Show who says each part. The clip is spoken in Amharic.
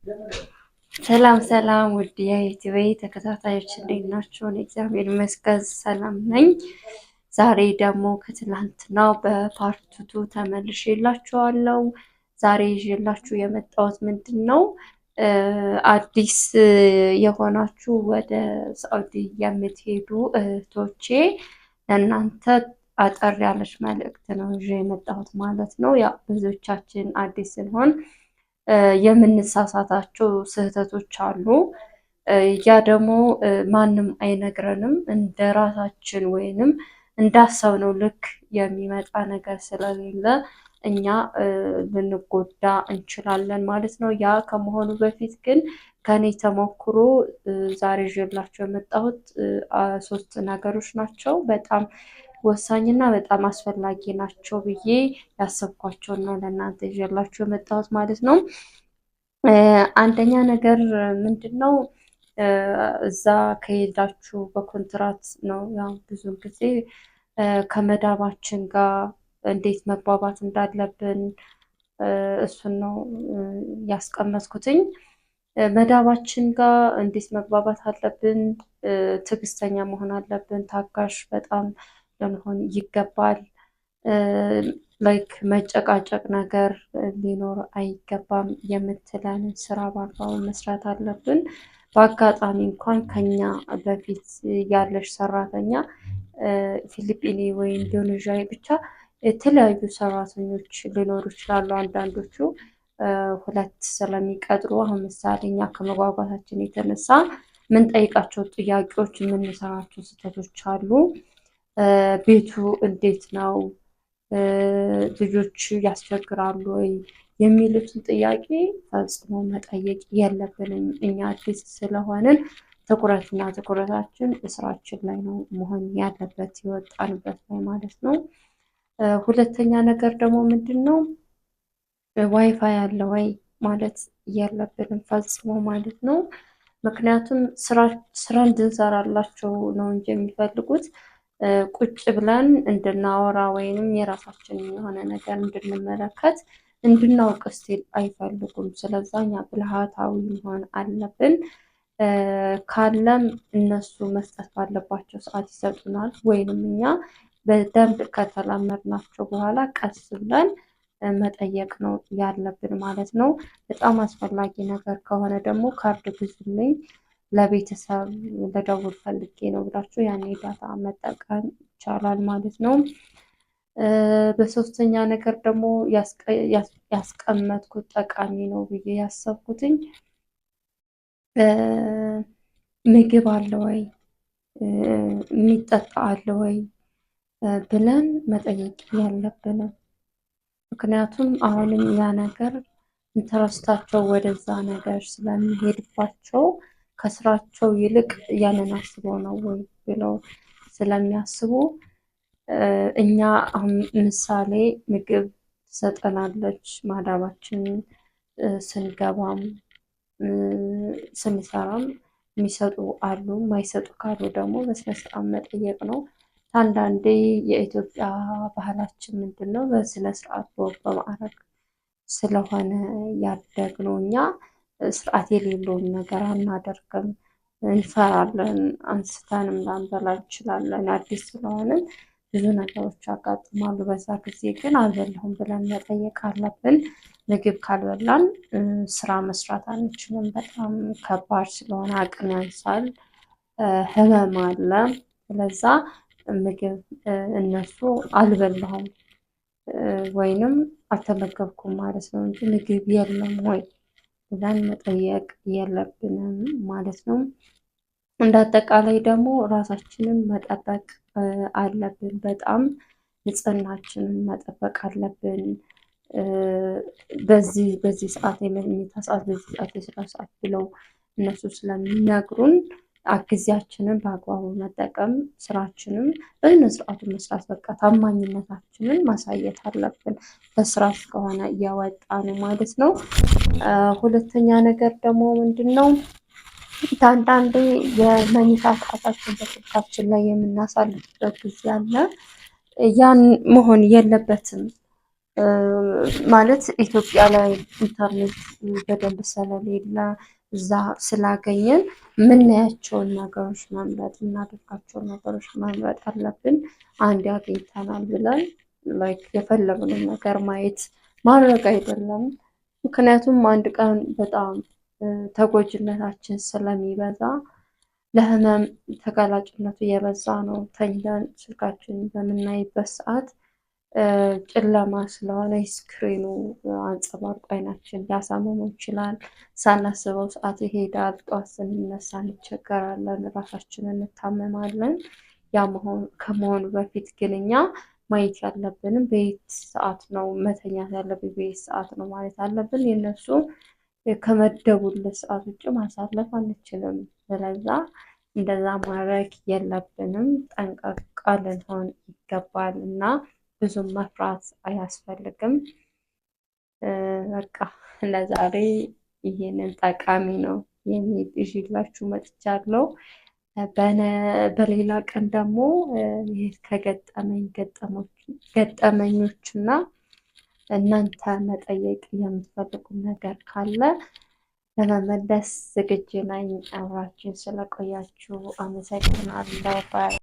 Speaker 1: ሰላም ሰላም ውድ የዩቲዩብ ተከታታዮች እንዴት ናችሁ? እኔ እግዚአብሔር ይመስገን ሰላም ነኝ። ዛሬ ደግሞ ከትላንትናው በፓርትቱ ተመልሼላችኋለሁ። ዛሬ ይዤላችሁ የመጣሁት ምንድን ነው? አዲስ የሆናችሁ ወደ ሳዑዲ የምትሄዱ እህቶቼ ለእናንተ አጠር ያለች መልእክት ነው ይዤ የመጣሁት ማለት ነው። ያው ብዙዎቻችን አዲስ ስንሆን የምንሳሳታቸው ስህተቶች አሉ። ያ ደግሞ ማንም አይነግረንም። እንደ ራሳችን ወይንም እንዳሰብነው ልክ የሚመጣ ነገር ስለሌለ እኛ ልንጎዳ እንችላለን ማለት ነው። ያ ከመሆኑ በፊት ግን ከኔ ተሞክሮ ዛሬ ይዤላችሁ የመጣሁት 3 ነገሮች ናቸው። በጣም ወሳኝና በጣም አስፈላጊ ናቸው ብዬ ያሰብኳቸውን ነው ለእናንተ ይዤላችሁ የመጣሁት ማለት ነው። አንደኛ ነገር ምንድን ነው? እዛ ከሄዳችሁ በኮንትራት ነው። ያው ብዙ ጊዜ ከመዳባችን ጋር እንዴት መግባባት እንዳለብን እሱን ነው ያስቀመጥኩትኝ። መዳባችን ጋር እንዴት መግባባት አለብን? ትዕግስተኛ መሆን አለብን። ታጋሽ በጣም ልንሆን ይገባል። ላይክ መጨቃጨቅ ነገር ሊኖር አይገባም። የምትለን ስራ በአግባቡ መስራት አለብን። በአጋጣሚ እንኳን ከኛ በፊት ያለሽ ሰራተኛ ፊሊጲኒ ወይ ኢንዶኔዥያዊ ብቻ የተለያዩ ሰራተኞች ሊኖሩ ይችላሉ። አንዳንዶቹ 2 ስለሚቀጥሩ አሁን ምሳሌ እኛ ከመግባባታችን የተነሳ ምንጠይቃቸው ጥያቄዎች፣ የምንሰራቸው ስህተቶች አሉ። ቤቱ እንዴት ነው? ልጆች ያስቸግራሉ ወይ የሚሉትን ጥያቄ ፈጽሞ መጠየቅ የለብንም። እኛ አዲስ ስለሆንን ትኩረታችን ስራችን ላይ ነው መሆን ያለበት፣ የወጣንበት ላይ ማለት ነው። ሁለተኛ ነገር ደግሞ ምንድን ነው? ዋይፋይ አለ ወይ ማለት የለብንም ፈጽሞ ማለት ነው። ምክንያቱም ስራ እንድንሰራላቸው ነው እንጂ የሚፈልጉት ቁጭ ብለን እንድናወራ ወይንም የራሳችን የሆነ ነገር እንድንመለከት እንድናውቅ ስቲል አይፈልጉም። ስለዛ እኛ ብልሃታዊ መሆን አለብን። ካለም እነሱ መስጠት ባለባቸው ሰዓት ይሰጡናል፣ ወይንም እኛ በደንብ ከተላመድናቸው በኋላ ቀስ ብለን መጠየቅ ነው ያለብን ማለት ነው። በጣም አስፈላጊ ነገር ከሆነ ደግሞ ካርድ ግዙልኝ ለቤተሰብ ልደውል ፈልጌ ነው ብላችሁ ያኔ ዳታ መጠቀም ይቻላል ማለት ነው። በሶስተኛ ነገር ደግሞ ያስቀመጥኩት ጠቃሚ ነው ብዬ ያሰብኩትኝ ምግብ አለ ወይ የሚጠጣ አለ ወይ ብለን መጠየቅ ያለብንም። ምክንያቱም አሁንም ያ ነገር ኢንተረስታቸው ወደዛ ነገር ስለሚሄድባቸው ከስራቸው ይልቅ ያንን አስበው ነው ወይ ብለው ስለሚያስቡ እኛ አሁን ምሳሌ ምግብ ትሰጠናለች ማዳባችን ስንገባም ስንሰራም የሚሰጡ አሉ። የማይሰጡ ካሉ ደግሞ በስነስርዓት መጠየቅ ነው። አንዳንዴ የኢትዮጵያ ባህላችን ምንድን ነው? በስነ ስርዓት በወግ በማዕረግ ስለሆነ ያደግነው እኛ ስርዓት የሌለውን ነገር አናደርግም፣ እንፈራለን፣ አንስተንም ላንበላ እንችላለን። አዲስ ስለሆንን ብዙ ነገሮች ያጋጥማሉ። በዛ ጊዜ ግን አልበላሁም ብለን መጠየቅ አለብን። ምግብ ካልበላን ስራ መስራት አንችልም። በጣም ከባድ ስለሆነ አቅም ያንሳል፣ ህመም አለ። ስለዛ ምግብ እነሱ አልበላሁም ወይንም አልተመገብኩም ማለት ነው እንጂ ምግብ የለም ወይ ብለን መጠየቅ የለብንም ማለት ነው። እንደ አጠቃላይ ደግሞ ራሳችንን መጠበቅ አለብን። በጣም ንጽህናችንን መጠበቅ አለብን። በዚህ ሰዓት የመኝታ ሰዓት፣ በዚህ ሰዓት የስራ ሰዓት ብለው እነሱ ስለሚነግሩን ጊዜያችንን በአግባቡ መጠቀም፣ ስራችንም በስነ ስርዓቱ መስራት፣ በቃ ታማኝነታችንን ማሳየት አለብን። በስራ እስከሆነ እያወጣን ማለት ነው። ሁለተኛ ነገር ደግሞ ምንድን ነው? አንዳንዴ የመኝታ ሰዓታችን በስልካችን ላይ የምናሳልፍበት ጊዜ አለ። ያን መሆን የለበትም። ማለት ኢትዮጵያ ላይ ኢንተርኔት በደንብ ስለሌለ እዛ ስላገኘን የምናያቸውን ነገሮች መምረጥ የምናደርጋቸውን ነገሮች መምረጥ አለብን። አንድ አግኝተናል ብለን ላይክ የፈለግነውን ነገር ማየት ማድረግ አይደለም። ምክንያቱም አንድ ቀን በጣም ተጎጂነታችን ስለሚበዛ ለህመም ተጋላጭነቱ የበዛ ነው። ተኝተን ስልካችን በምናይበት ሰዓት ጨለማ ስለሆነ ስክሪኑ አንጸባርቆ አይናችን ሊያሳምመው ይችላል። ሳናስበው ሰዓት ይሄዳል። ጠዋት ስንነሳ እንቸገራለን፣ ራሳችንን እንታመማለን። ያ ከመሆኑ በፊት ግን እኛ ማየት ያለብንም በየት ሰዓት ነው መተኛት ያለብን፣ በየት ሰዓት ነው ማለት አለብን። የነሱ ከመደቡልን ሰዓት ውጭ ማሳለፍ አንችልም። ስለዛ እንደዛ ማድረግ የለብንም። ጠንቃቃ ልንሆን ይገባል እና ብዙም መፍራት አያስፈልግም። በቃ ለዛሬ ይሄንን ጠቃሚ ነው የሚል ይዤላችሁ መጥቻለሁ። በሌላ ቀን ደግሞ ገጠመኞች እና እናንተ መጠየቅ የምትፈልጉ ነገር ካለ ለመመለስ ዝግጁ ነኝ። አብራችን ስለቆያችሁ አመሰግናለሁ።